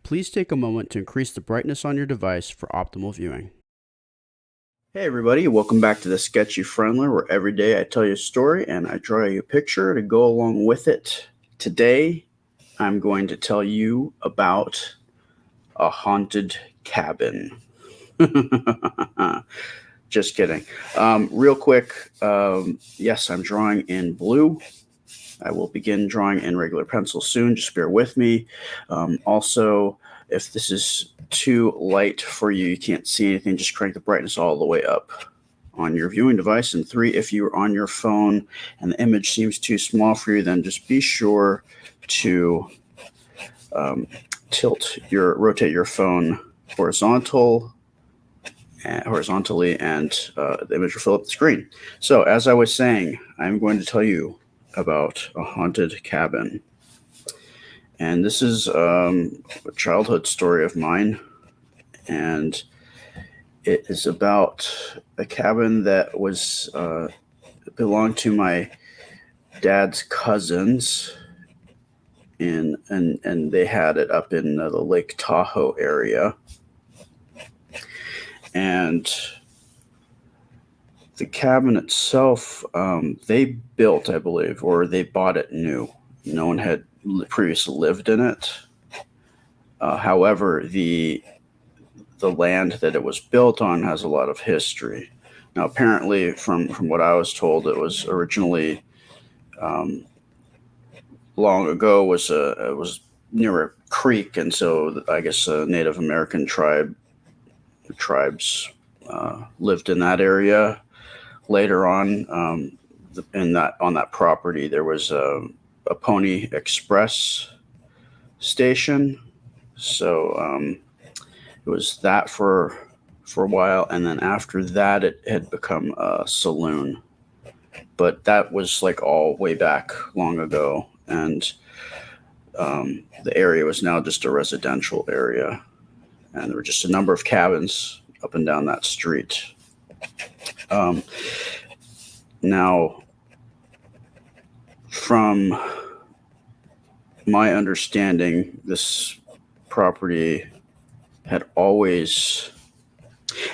Please take a moment to increase the brightness on your device for optimal viewing. Hey everybody, welcome back to the Sketchy Friendler, where every day I tell you a story and I draw you a picture to go along with it. Today, I'm going to tell you about a haunted cabin. Just kidding. Real quick, yes, I'm drawing in blue. I will begin drawing in regular pencil soon. Just bear with me. Also, if this is too light for you, you can't see anything, just crank the brightness all the way up on your viewing device. And 3, if you're on your phone and the image seems too small for you, then just be sure to rotate your phone horizontally, and the image will fill up the screen. So as I was saying, I'm going to tell you about a haunted cabin. And this is a childhood story of mine, and it is about a cabin that was belonged to my dad's cousins, and they had it up in the Lake Tahoe area. And the cabin itself, they built, I believe, or they bought it new. No one had previously lived in it. However, the land that it was built on has a lot of history. Now, apparently, from what I was told, it was originally long ago was near a creek, and so I guess Native American tribes lived in that area. Later on, on that property, there was a Pony Express station. So it was that for a while, and then after that, it had become a saloon. But that was like all way back long ago, and the area was now just a residential area, and there were just a number of cabins up and down that street. Now, from my understanding, this property had always,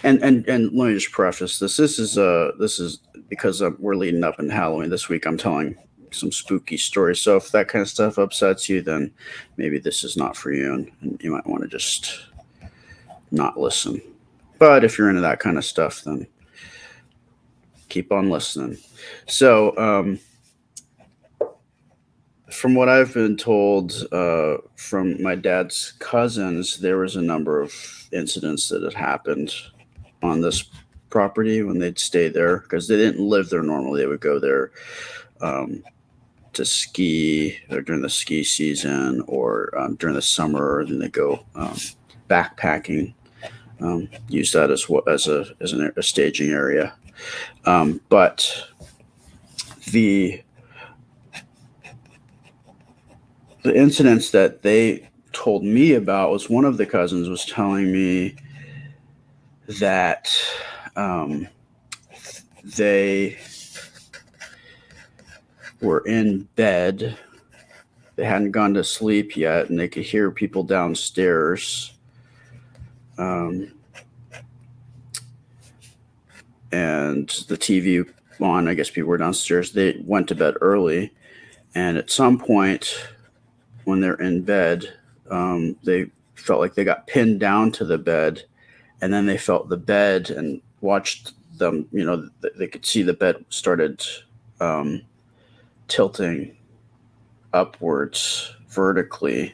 and let me just preface this. This is because we're leading up in Halloween this week. I'm telling some spooky stories. So if that kind of stuff upsets you, then maybe this is not for you, and you might want to just not listen. But if you're into that kind of stuff, then keep on listening. So, from what I've been told from my dad's cousins, there was a number of incidents that had happened on this property when they'd stay there, because they didn't live there normally. They would go there to ski during the ski season, or during the summer, and then they go backpacking. Use that as a staging area. But the incidents that they told me about was, one of the cousins was telling me that they were in bed. They hadn't gone to sleep yet, and they could hear people downstairs. And the TV on, I guess people were downstairs. They went to bed early, and at some point when they're in bed, they felt like they got pinned down to the bed, and then they felt the bed and watched them, they could see the bed started tilting upwards vertically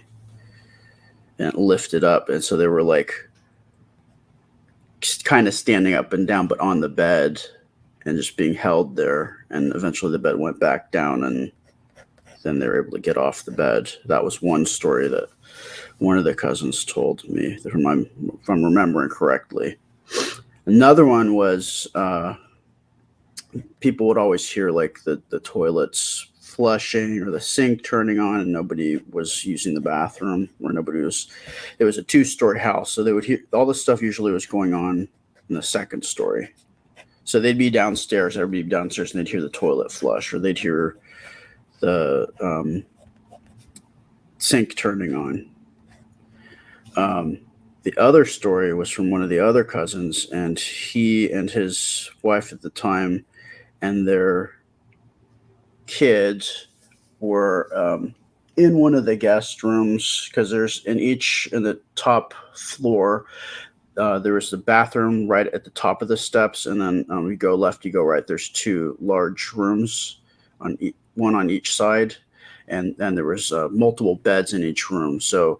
and lifted up. And so they were like kind of standing up and down, but on the bed and just being held there. And eventually the bed went back down, and then they were able to get off the bed. That was one story that one of the cousins told me, if I'm remembering correctly. Another one was people would always hear like the toilets flushing or the sink turning on, and nobody was using the bathroom, or it was a 2-story house. So they would hear all this stuff. Usually was going on in the 2nd story. So they'd be downstairs, everybody downstairs, and they'd hear the toilet flush, or they'd hear the sink turning on. Um, the other story was from one of the other cousins, and he and his wife at the time and their kids were in one of the guest rooms, because there's in the top floor, there was the bathroom right at the top of the steps, and then you go left, you go right. There's two large rooms, one on each side, and there was multiple beds in each room. So,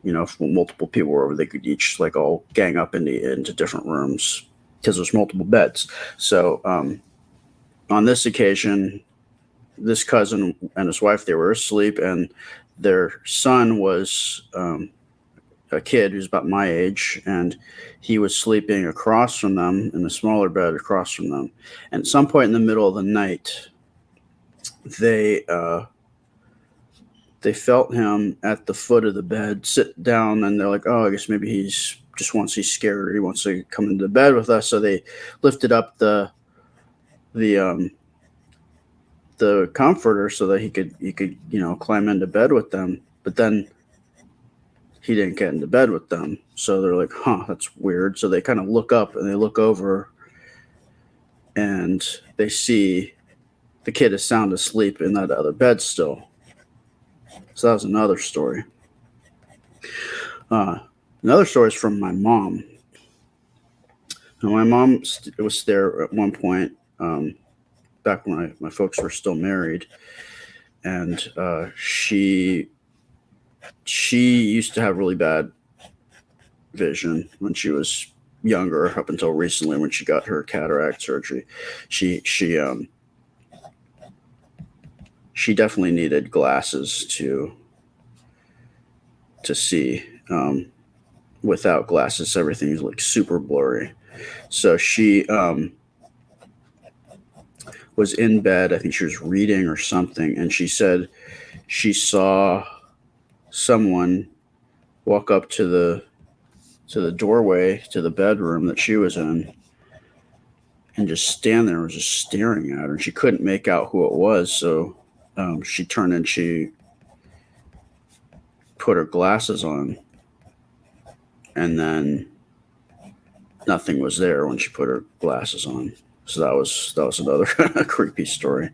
if multiple people were over, they could each like all gang up into different rooms because there's multiple beds. So, on this occasion, this cousin and his wife, they were asleep, and their son was a kid who's about my age, and he was sleeping across from them in a smaller bed across from them. And at some point in the middle of the night, they they felt him at the foot of the bed sit down, and they're like, "Oh, I guess maybe he's scared, or he wants to come into bed with us." So they lifted up the the comforter so that he could climb into bed with them. But then he didn't get into bed with them. So they're like, "Huh, that's weird." So they kind of look up and they look over, and they see the kid is sound asleep in that other bed still. So that was another story. Uh, Another story is from my mom. Now, my mom was there at one point, back when my folks were still married, and she used to have really bad vision when she was younger, up until recently when she got her cataract surgery. She definitely needed glasses to see. Without glasses, everything's like super blurry. So she was in bed. I think she was reading or something, and she said she saw someone walk up to the doorway to the bedroom that she was in, and just stand there and was just staring at her. And she couldn't make out who it was, so she turned and she put her glasses on, and then nothing was there when she put her glasses on. So that was another creepy story.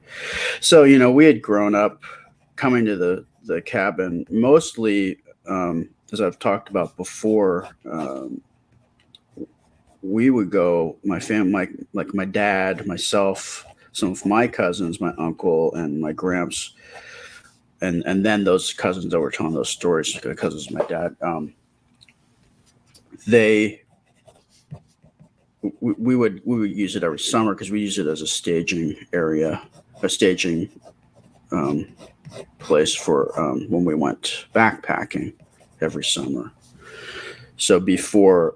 So we had grown up coming to the cabin mostly, as I've talked about before. We would go, my family, like my dad, myself, some of my cousins, my uncle, and my gramps, and then those cousins that were telling those stories, cousins of my dad. They we would use it every summer because we use it as a staging area, a staging um, place for when we went backpacking every summer. So before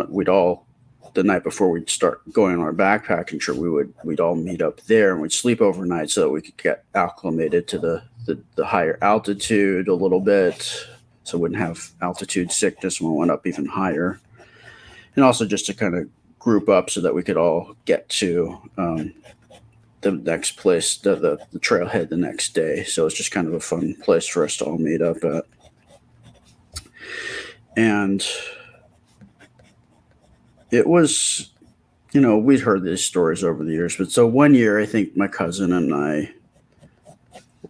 we'd all the night before we'd start going on our backpacking trip, we'd all meet up there and we'd sleep overnight so that we could get acclimated to the higher altitude a little bit, so we wouldn't have altitude sickness when we went up even higher, and also just to kind of group up so that we could all get to the next place, the trailhead the next day. So it's just kind of a fun place for us to all meet up at. And it was, we'd heard these stories over the years, but so one year I think my cousin and I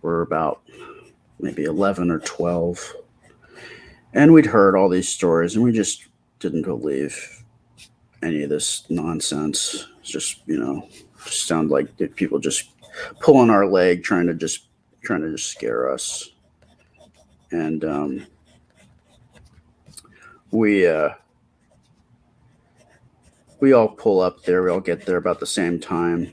were about maybe 11 or 12, and we'd heard all these stories, and we just didn't believe any of this nonsense. It's just, sound like people just pulling our leg, trying to just scare us. And we we all pull up there. We all get there about the same time,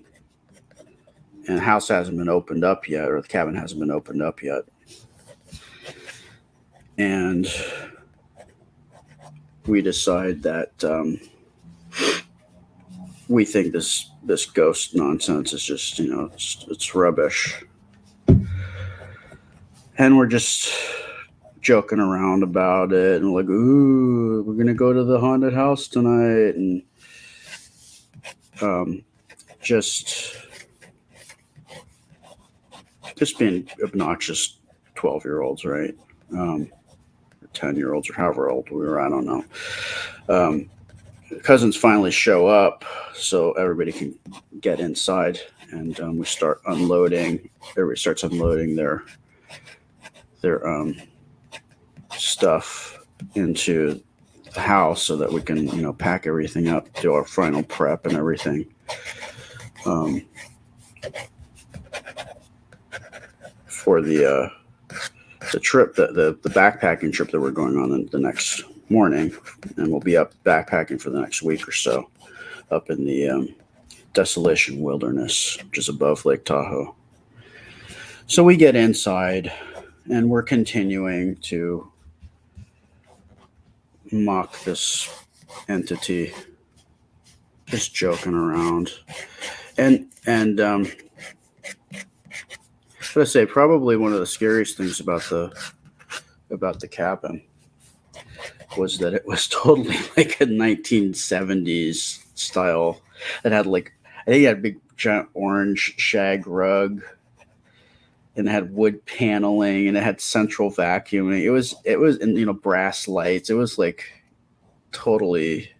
and the house hasn't been opened up yet, or the cabin hasn't been opened up yet. And we decide that we think this ghost nonsense is just, it's rubbish, and we're just joking around about it, and we're like, "Ooh, we're gonna go to the haunted house tonight," and just being obnoxious 12-year-olds, right? 10-year-olds or however old we were. I don't know. Cousins finally show up, so everybody can get inside, and we start unloading. Everybody starts unloading their stuff into the house so that we can, pack everything up, do our final prep and everything. For the trip, the backpacking trip that we're going on the next morning, and we'll be up backpacking for the next week or so up in the Desolation Wilderness, which is above Lake Tahoe. So we get inside, and we're continuing to mock this entity, just joking around. And I say probably one of the scariest things about the cabin was that it was totally like a 1970s style. It had I think it had a big giant orange shag rug, and it had wood paneling, and it had central vacuuming. It was and brass lights. It was like totally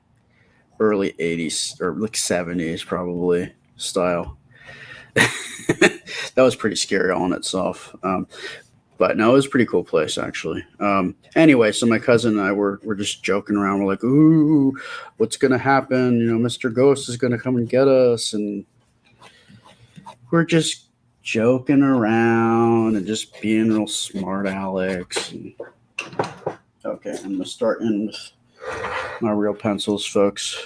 early 80s or like 70s probably style. That was pretty scary all in itself. But no, it was a pretty cool place actually. Anyway, so my cousin and I were just joking around. We're like, "Ooh, what's gonna happen? Mr. Ghost is gonna come and get us," and we're just joking around and just being real smart Alex. Okay, I'm gonna start in with my real pencils, folks.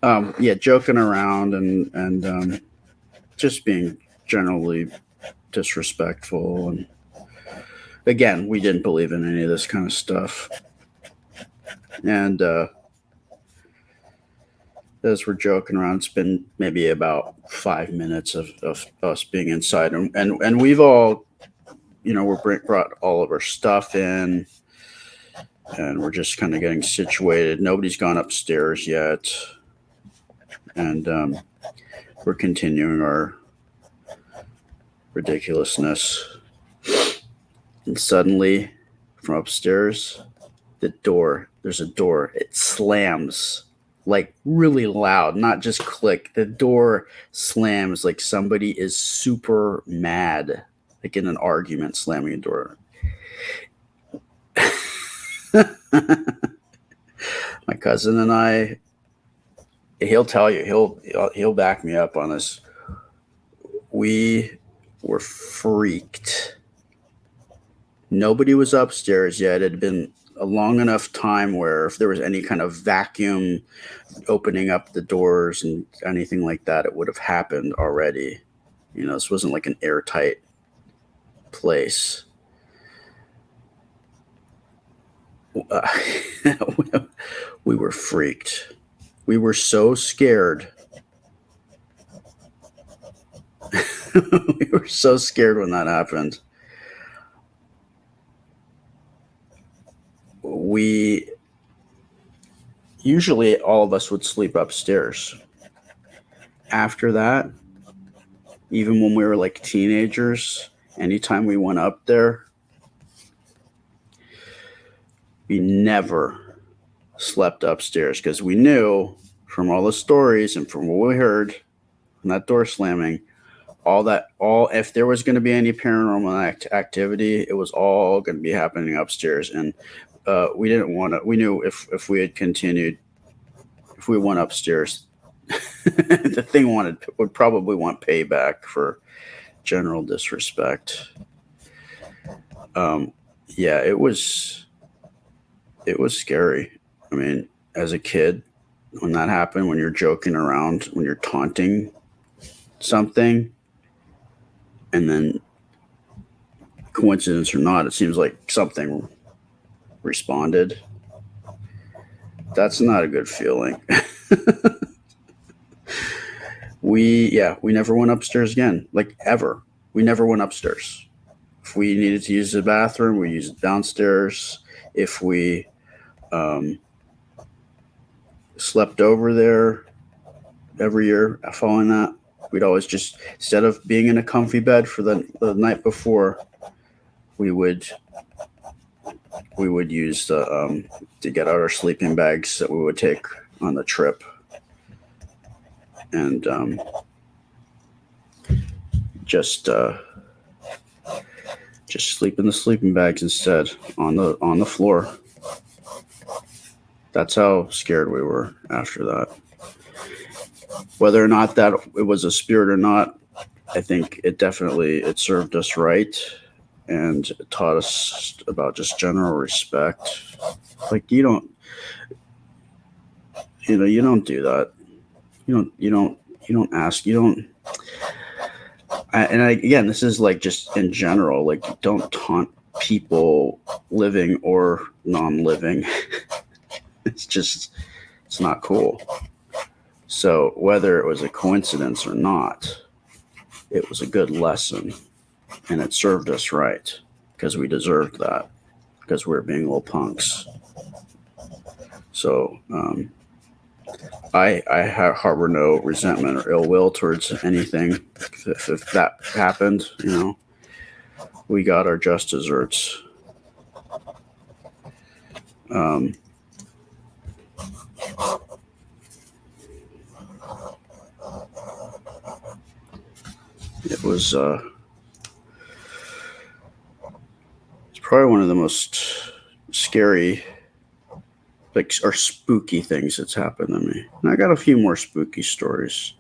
Joking around and just being generally disrespectful. And again, we didn't believe in any of this kind of stuff. And as we're joking around, it's been maybe about 5 minutes of us being inside, and we've all, we're brought all of our stuff in, and we're just kind of getting situated. Nobody's gone upstairs yet, and we're continuing our ridiculousness. And suddenly, from upstairs, there's a door. It slams like really loud, not just click. The door slams like somebody is super mad, like in an argument, slamming a door. My cousin and I, he'll tell you, he'll back me up on this. We were freaked. Nobody was upstairs yet. It had been a long enough time where if there was any kind of vacuum opening up the doors and anything like that, it would have happened already. This wasn't like an airtight place. We were freaked. We were so scared. We were so scared when that happened. Usually all of us would sleep upstairs. After that, even when we were like teenagers, anytime we went up there, we never slept upstairs because we knew from all the stories and from what we heard from that door slamming, if there was going to be any paranormal activity, it was all going to be happening upstairs. And we didn't want to. We knew if we had continued, if we went upstairs, the thing would probably want payback for general disrespect. It was scary. I mean, as a kid, when that happened, when you're joking around, when you're taunting something, and then coincidence or not, it seems like something responded. That's not a good feeling. We never went upstairs again, like ever. We never went upstairs. If we needed to use the bathroom, we used it downstairs. If we slept over there every year following that, we'd always just, instead of being in a comfy bed for the night before, we would we would use to get out our sleeping bags that we would take on the trip, and just sleep in the sleeping bags instead on the floor. That's how scared we were after that. Whether or not that it was a spirit or not, I think it served us right, and it taught us about just general respect. Like you don't do that. You don't ask. Again, this is like just in general. Like, don't taunt people, living or non-living. It's not cool. So whether it was a coincidence or not, it was a good lesson, and it served us right because we deserved that, because we were being little punks. So I harbor no resentment or ill will towards anything. If that happened, we got our just desserts. It was it's probably one of the most scary, or spooky things that's happened to me. And I got a few more spooky stories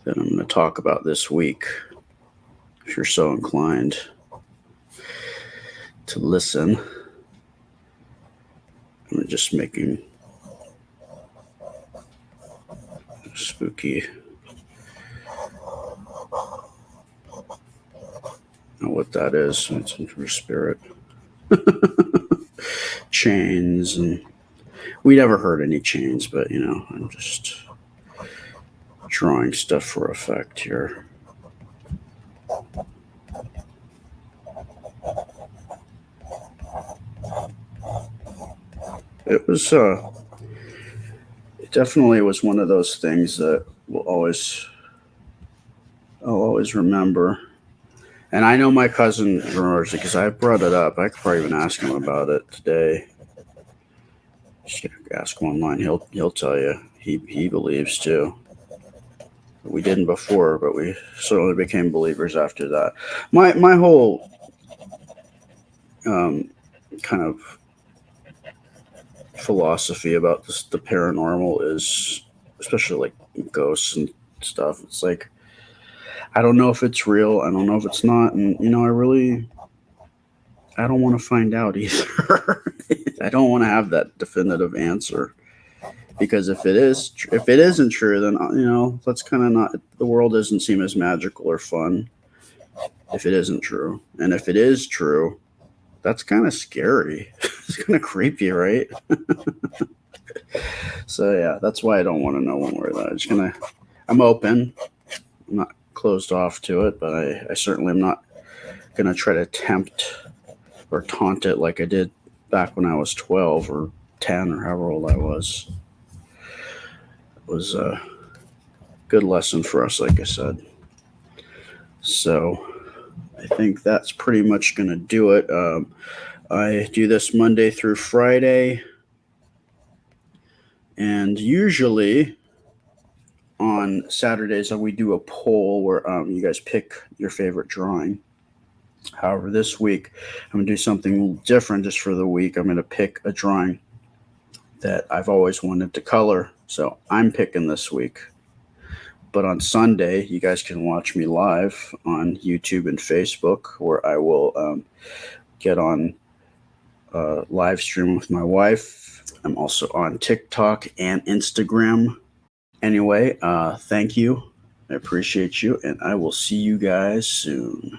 that I'm going to talk about this week, if you're so inclined to listen. I'm just making spooky. Know what that is? It's for spirit. Chains, and we never heard any chains, but I'm just drawing stuff for effect here. It was it definitely was one of those things that I'll always remember. And I know my cousin remembers it because I brought it up. I could probably even ask him about it today. Just ask him online. He'll tell you. He believes too. We didn't before, but we certainly became believers after that. My whole kind of philosophy about the paranormal is, especially like ghosts and stuff, it's like, I don't know if it's real, I don't know if it's not, and I don't want to find out either. I don't want to have that definitive answer, because if it isn't true, then that's kind of not, the world doesn't seem as magical or fun if it isn't true. And if it is true, that's kind of scary. It's kind of creepy, right? So yeah, that's why I don't want to know one way or the other. I'm open. I'm not closed off to it, but I certainly am not going to try to tempt or taunt it like I did back when I was 12 or 10 or however old I was. It was a good lesson for us, like I said. So I think that's pretty much going to do it. I do this Monday through Friday, and usually on Saturdays we do a poll where you guys pick your favorite drawing. However, this week I'm going to do something different just for the week. I'm going to pick a drawing that I've always wanted to color. So I'm picking this week. But on Sunday, you guys can watch me live on YouTube and Facebook, where I will get on live stream with my wife. I'm also on TikTok and Instagram. Anyway, thank you. I appreciate you, and I will see you guys soon.